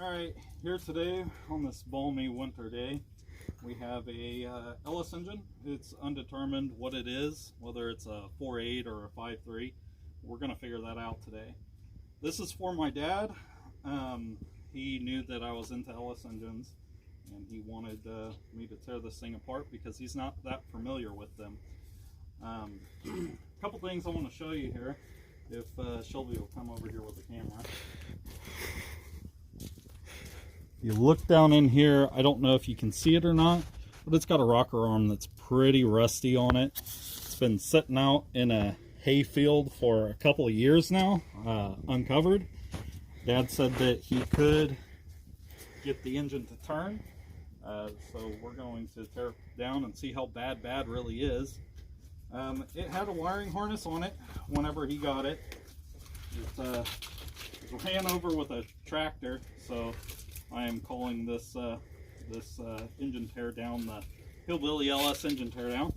Alright, here today on this balmy winter day, we have a LS engine. It's undetermined what it is, whether it's a 4.8 or a 5.3. We're going to figure that out today. This is for my dad. He knew that I was into LS engines, and he wanted me to tear this thing apart because he's not that familiar with them. A couple things I want to show you here, if Shelby will come over here with the camera. You look down in here, I don't know if you can see it or not, but it's got a rocker arm that's pretty rusty on it. It's been sitting out in a hay field for a couple of years now, uncovered. Dad said that he could get the engine to turn, so we're going to tear it down and see how bad really is. It had a wiring harness on it whenever he got it. It ran over with a tractor, so I am calling this engine tear down the Hillbilly LS engine tear down.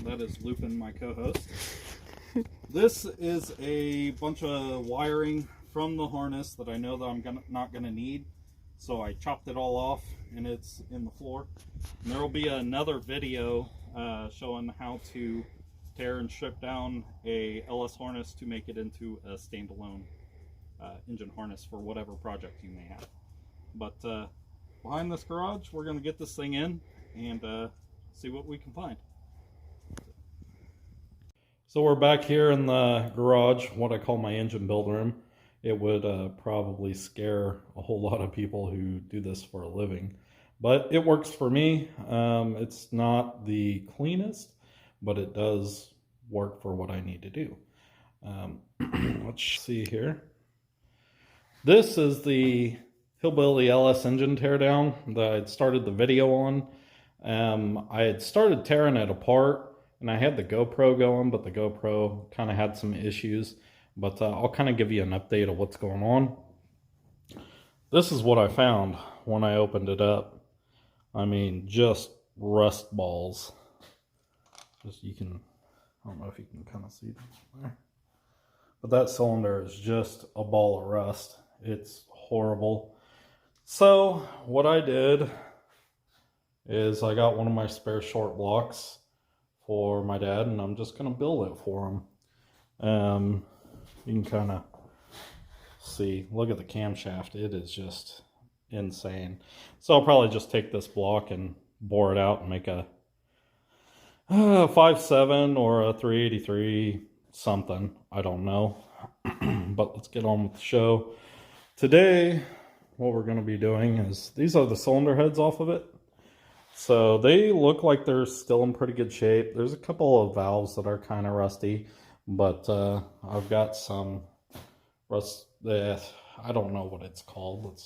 That is Lupin, my co-host. This is a bunch of wiring from the harness that I know that I'm not going to need. So I chopped it all off and it's in the floor. And there will be another video showing how to tear and strip down a LS harness to make it into a standalone engine harness for whatever project you may have. But behind this garage, we're going to get this thing in and see what we can find. So we're back here in the garage, what I call my engine build room. It would probably scare a whole lot of people who do this for a living, but it works for me. It's not the cleanest, but it does work for what I need to do. Let's see here. This is the Hillbilly LS engine teardown that I'd started the video on. I had started tearing it apart and I had the GoPro going, but the GoPro kind of had some issues. But I'll kind of give you an update of what's going on. This is what I found when I opened it up. I mean, just rust balls. Just I don't know if you can kind of see them there. But that cylinder is just a ball of rust. It's horrible. So what I did is I got one of my spare short blocks for my dad, and I'm just going to build it for him. You can kind of see, look at the camshaft. It is just insane. So I'll probably just take this block and bore it out and make a 5.7 or a 383 something. I don't know. But let's get on with the show. Today, what we're going to be doing is, these are the cylinder heads off of it. So they look like they're still in pretty good shape. There's a couple of valves that are kind of rusty, but I've got some rust. I don't know what it's called.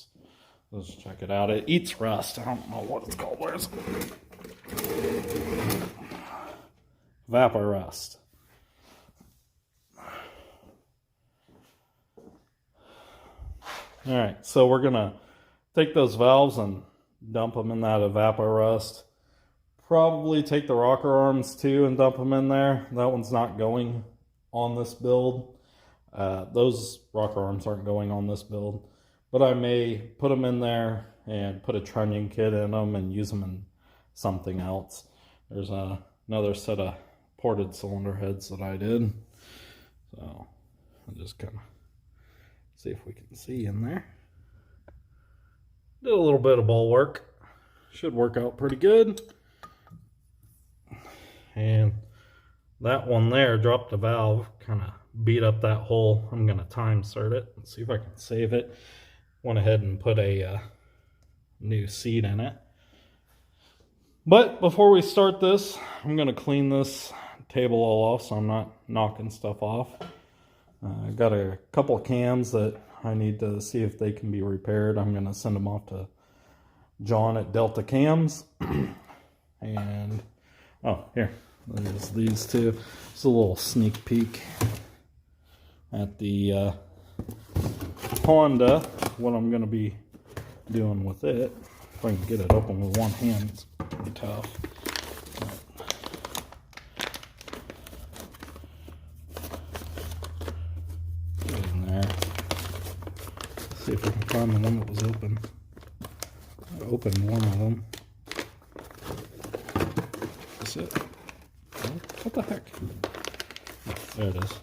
Let's check it out. It eats rust. I don't know what it's called. Where's it? Vapor rust. All right, so we're gonna take those valves and dump them in that evapor rust. Probably take the rocker arms too and dump them in there. That one's not going on this build. Those rocker arms aren't going on this build, but I may put them in there and put a trunnion kit in them and use them in something else. There's another set of ported cylinder heads that I did. So I'll just kind of see if we can see in there. Did a little bit of ball work. Should work out pretty good. And that one there dropped the valve, kind of beat up that hole. I'm going to time insert it and see if I can save it. Went ahead and put a new seat in it. But before we start this, I'm going to clean this table all off so I'm not knocking stuff off. I've got a couple of cams that I need to see if they can be repaired. I'm going to send them off to John at Delta Cams. And, oh, here, there's these two. It's a little sneak peek at the Honda, what I'm going to be doing with it. If I can get it open with one hand, it's pretty tough. See if I can find the one that was open. I opened one of them. That's it. Oh, what the heck? Oh, there it is.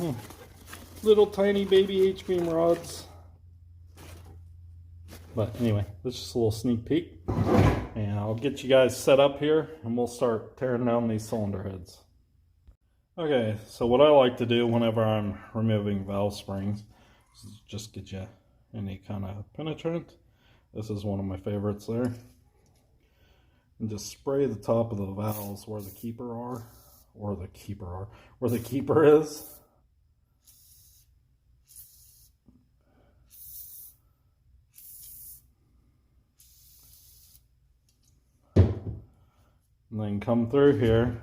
Oh, little tiny baby H-beam rods. But anyway, that's just a little sneak peek. And I'll get you guys set up here and we'll start tearing down these cylinder heads. Okay, so what I like to do whenever I'm removing valve springs is just get you any kind of penetrant. This is one of my favorites there. And just spray the top of the valves where the keeper is. And then come through here,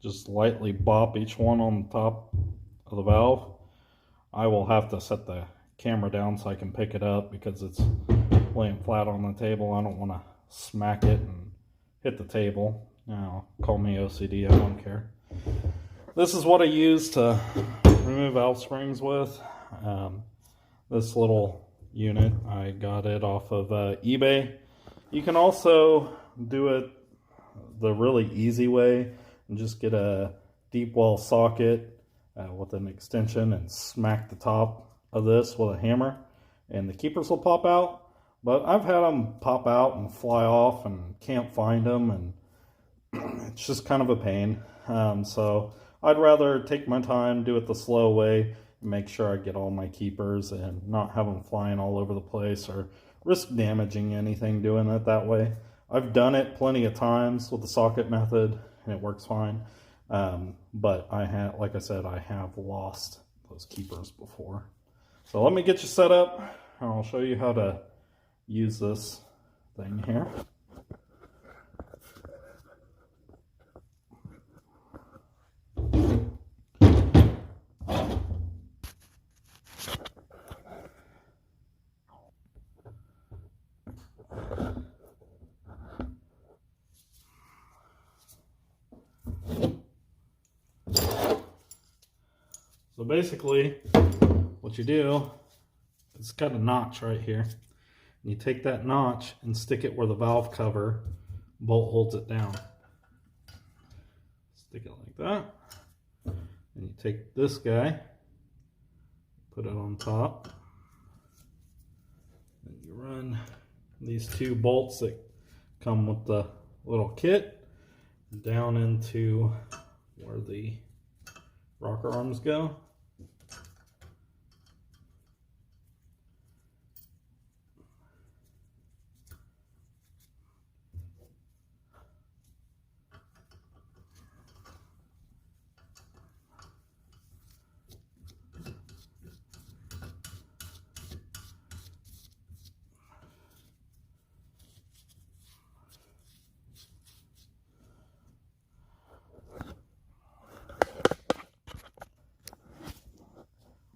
just lightly bop each one on the top of the valve. I will have to set the camera down so I can pick it up because it's laying flat on the table. I don't want to smack it and hit the table. Now, call me OCD, I don't care. This is what I use to remove valve springs with. This little unit, I got it off of eBay. You can also do it the really easy way and just get a deep well socket with an extension and smack the top of this with a hammer and the keepers will pop out. But I've had them pop out and fly off and can't find them, and it's just kind of a pain. So I'd rather take my time, do it the slow way, and make sure I get all my keepers and not have them flying all over the place or risk damaging anything doing it that way. I've done it plenty of times with the socket method and it works fine. But like I said, I have lost those keepers before. So let me get you set up and I'll show you how to use this thing here. So basically, what you do is it's got a notch right here. And you take that notch and stick it where the valve cover bolt holds it down. Stick it like that. And you take this guy, put it on top. And you run these two bolts that come with the little kit down into where the rocker arms go.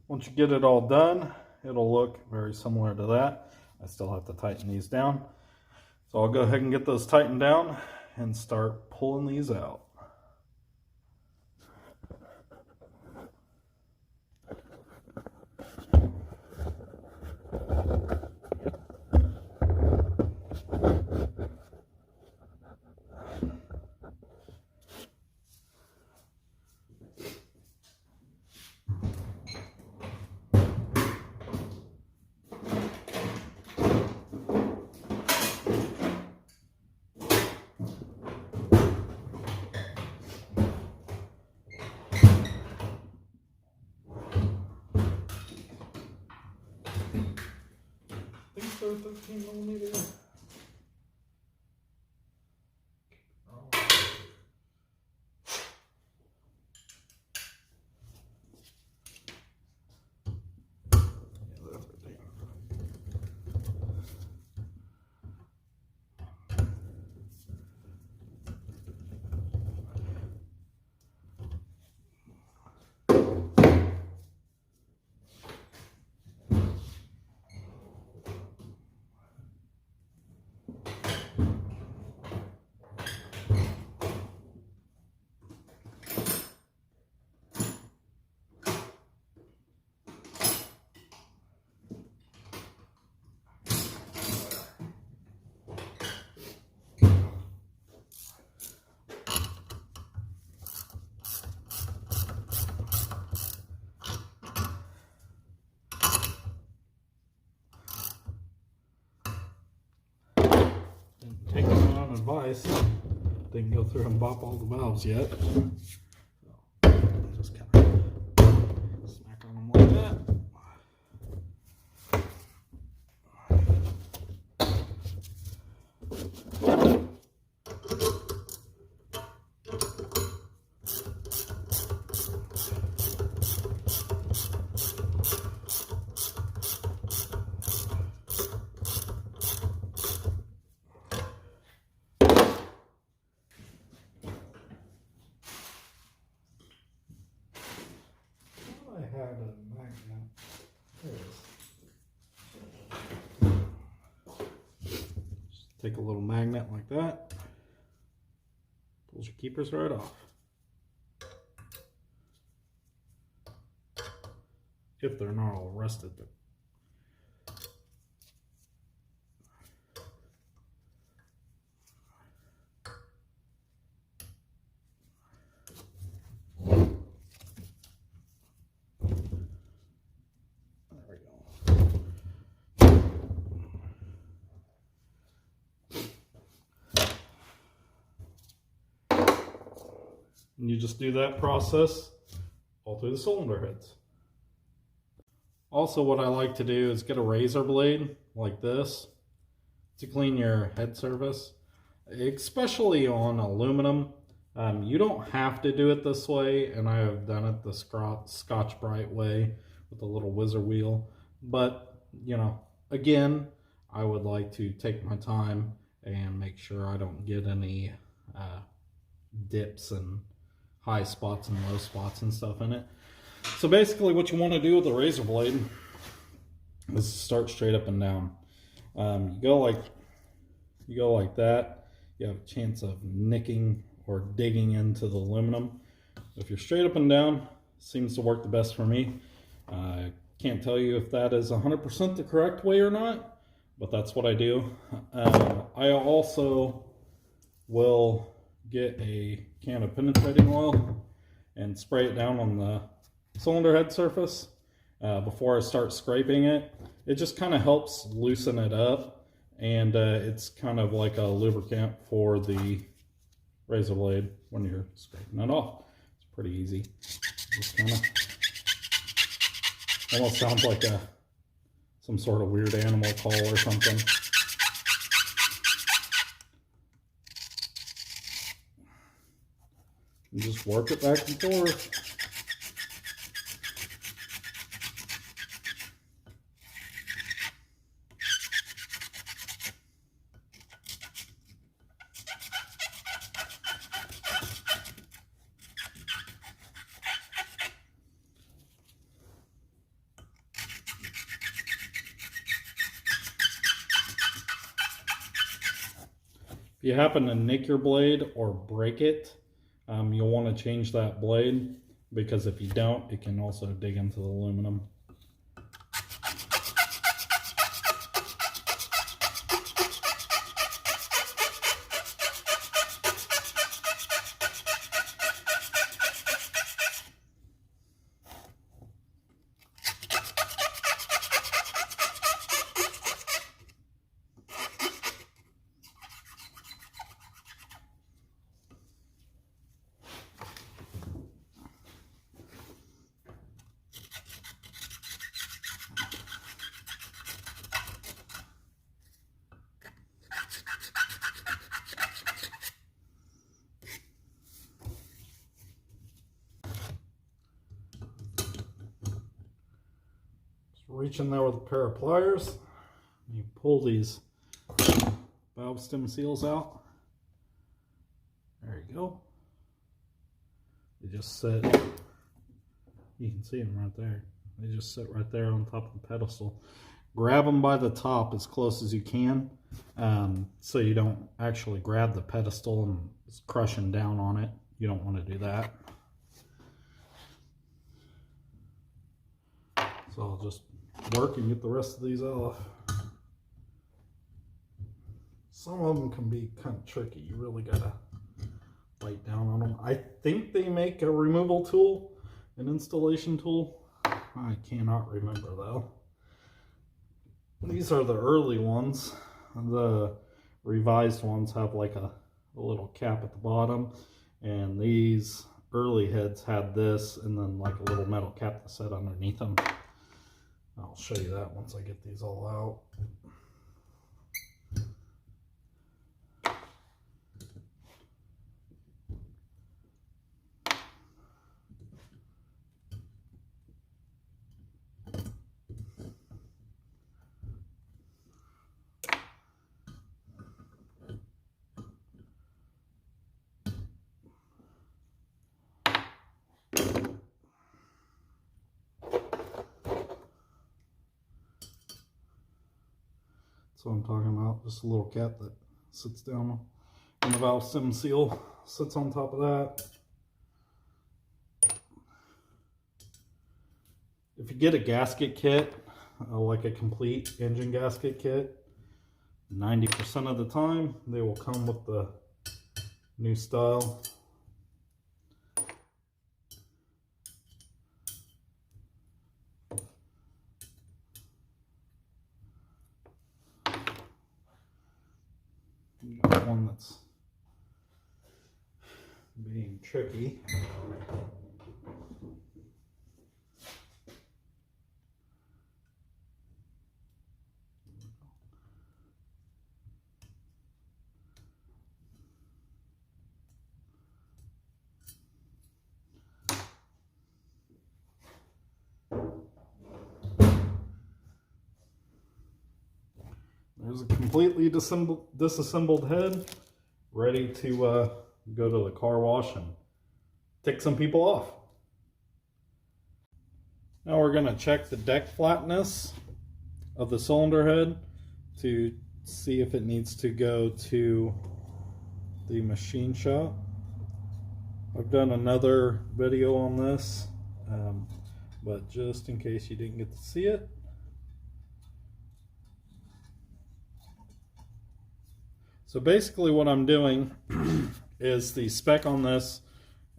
Once you get it all done, it'll look very similar to that. I still have to tighten these down. So I'll go ahead and get those tightened down and start pulling these out. I think they're 13mm. advice. Didn't go through and bop all the valves yet. So, just kind of smack on them like that. I had a magnet. There it is. Just take a little magnet like that. Pulls your keepers right off. If they're not all rusted. And you just do that process all through the cylinder heads. Also, what I like to do is get a razor blade like this to clean your head surface, especially on aluminum. You don't have to do it this way, and I have done it the Scotch-Brite way with a little whizzer wheel. But, you know, again, I would like to take my time and make sure I don't get any dips and high spots and low spots and stuff in it. So basically what you want to do with the razor blade is start straight up and down. You go like that, you have a chance of nicking or digging into the aluminum. If you're straight up and down, seems to work the best for me. I can't tell you if that is 100% the correct way or not, but that's what I do. I also will get a can of penetrating oil and spray it down on the cylinder head surface before I start scraping it. It just kind of helps loosen it up, and it's kind of like a lubricant for the razor blade when you're scraping it off. It's pretty easy. Just kind of almost sounds like some sort of weird animal call or something. And just work it back and forth. If you happen to nick your blade or break it, you'll want to change that blade, because if you don't, it can also dig into the aluminum. Reach in there with a pair of pliers, you pull these valve stem seals out. There you go. They just sit, you can see them right there. They just sit right there on top of the pedestal. Grab them by the top as close as you can, so you don't actually grab the pedestal and it's crushing down on it. You don't want to do that. So I'll just work and get the rest of these off. Some of them can be kind of tricky. You really gotta bite down on them. I think they make a removal tool, an installation tool. I cannot remember though. These are the early ones. The Revised ones have like a little cap at the bottom, and these early heads had this and then like a little metal cap that sat underneath them. I'll show you that once I get these all out. That's what I'm talking about, just a little cap that sits down, and the valve stem seal sits on top of that. If you get a gasket kit, like a complete engine gasket kit, 90% of the time they will come with the new style. You got one that's being tricky. There's a completely disassembled head, ready to go to the car wash and tick some people off. Now we're going to check the deck flatness of the cylinder head to see if it needs to go to the machine shop. I've done another video on this, but just in case you didn't get to see it, so basically what I'm doing is the spec on this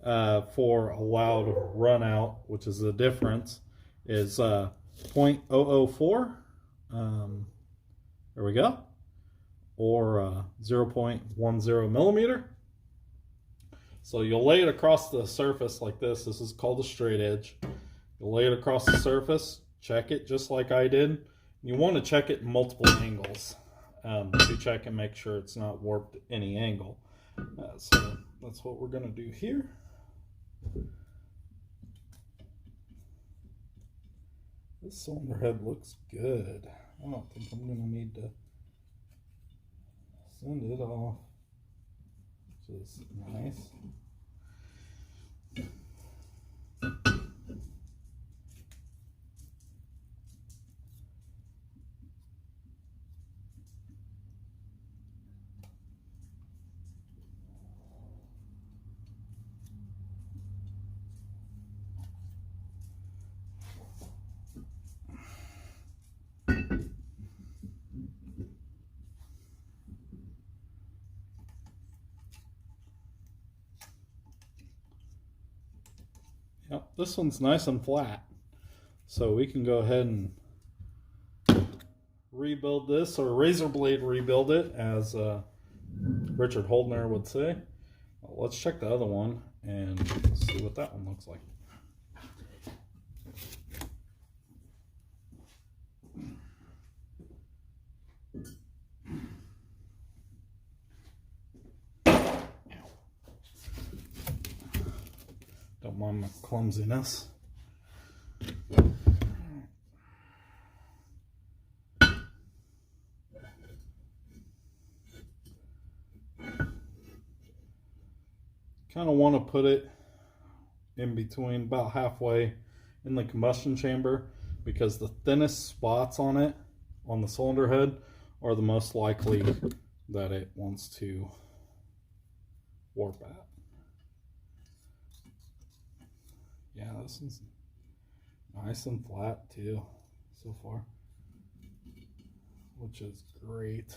for allowed run out, which is the difference, is 0.004. There we go. Or 0.10 millimeter. So you'll lay it across the surface like this. This is called a straight edge. You'll lay it across the surface, check it just like I did. You want to check it in multiple angles. To check and make sure it's not warped any angle. So that's what we're going to do here. This cylinder head looks good. I don't think I'm going to need to send it off, which is nice. Yep, this one's nice and flat, so we can go ahead and rebuild this, or razor blade rebuild it, as Richard Holdner would say. Well, let's check the other one and see what that one looks like. Don't mind my clumsiness. Kind of want to put it in between, about halfway in the combustion chamber, because the thinnest spots on it, on the cylinder head, are the most likely that it wants to warp at. Yeah, this one's nice and flat too so far, which is great.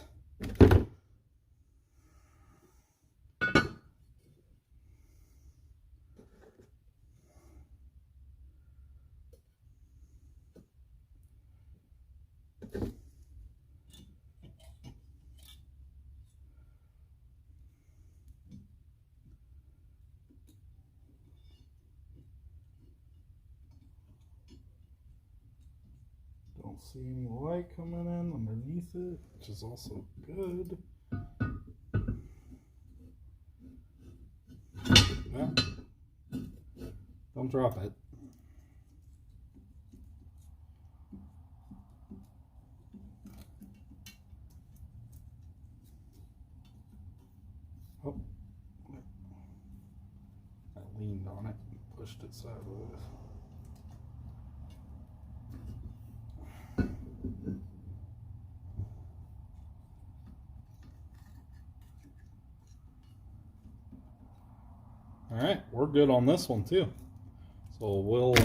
don't see any light coming in underneath it, which is also good. Yeah. Don't drop it. Oh, I leaned on it and pushed it sideways. Alright, we're good on this one too. So we'll,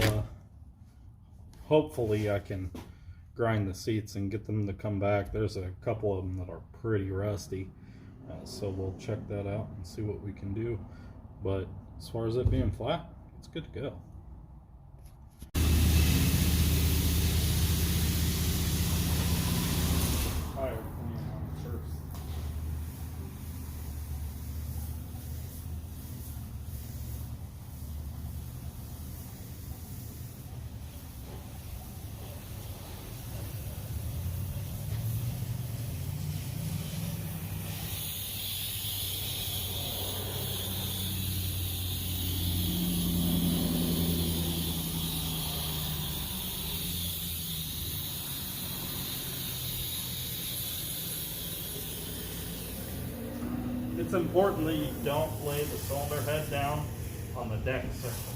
hopefully I can grind the seats and get them to come back. There's a couple of them that are pretty rusty. So we'll check that out and see what we can do. But as far as it being flat, it's good to go. Tire cleaning on it first. It's important that you don't lay the cylinder head down on the deck surface.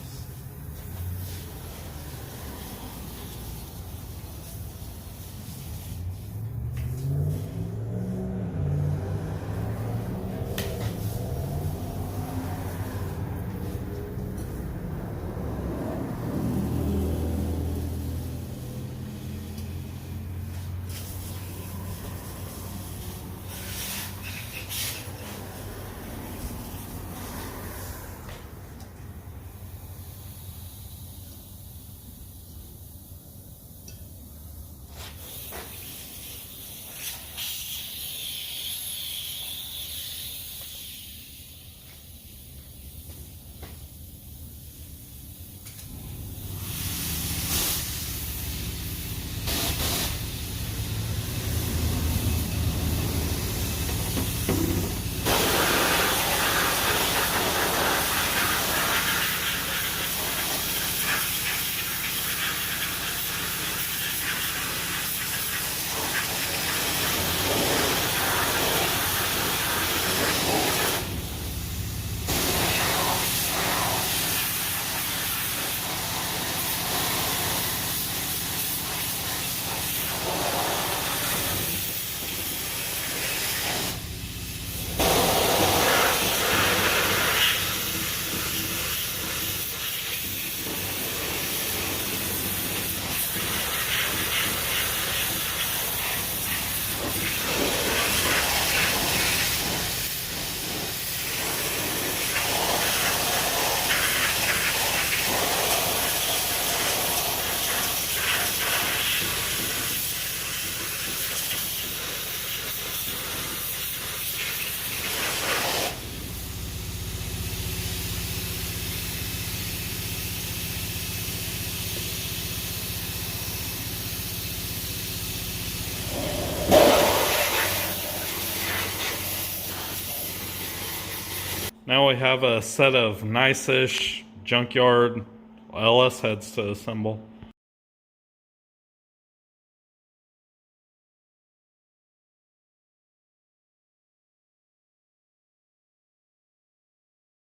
Now we have a set of nice-ish junkyard LS heads to assemble.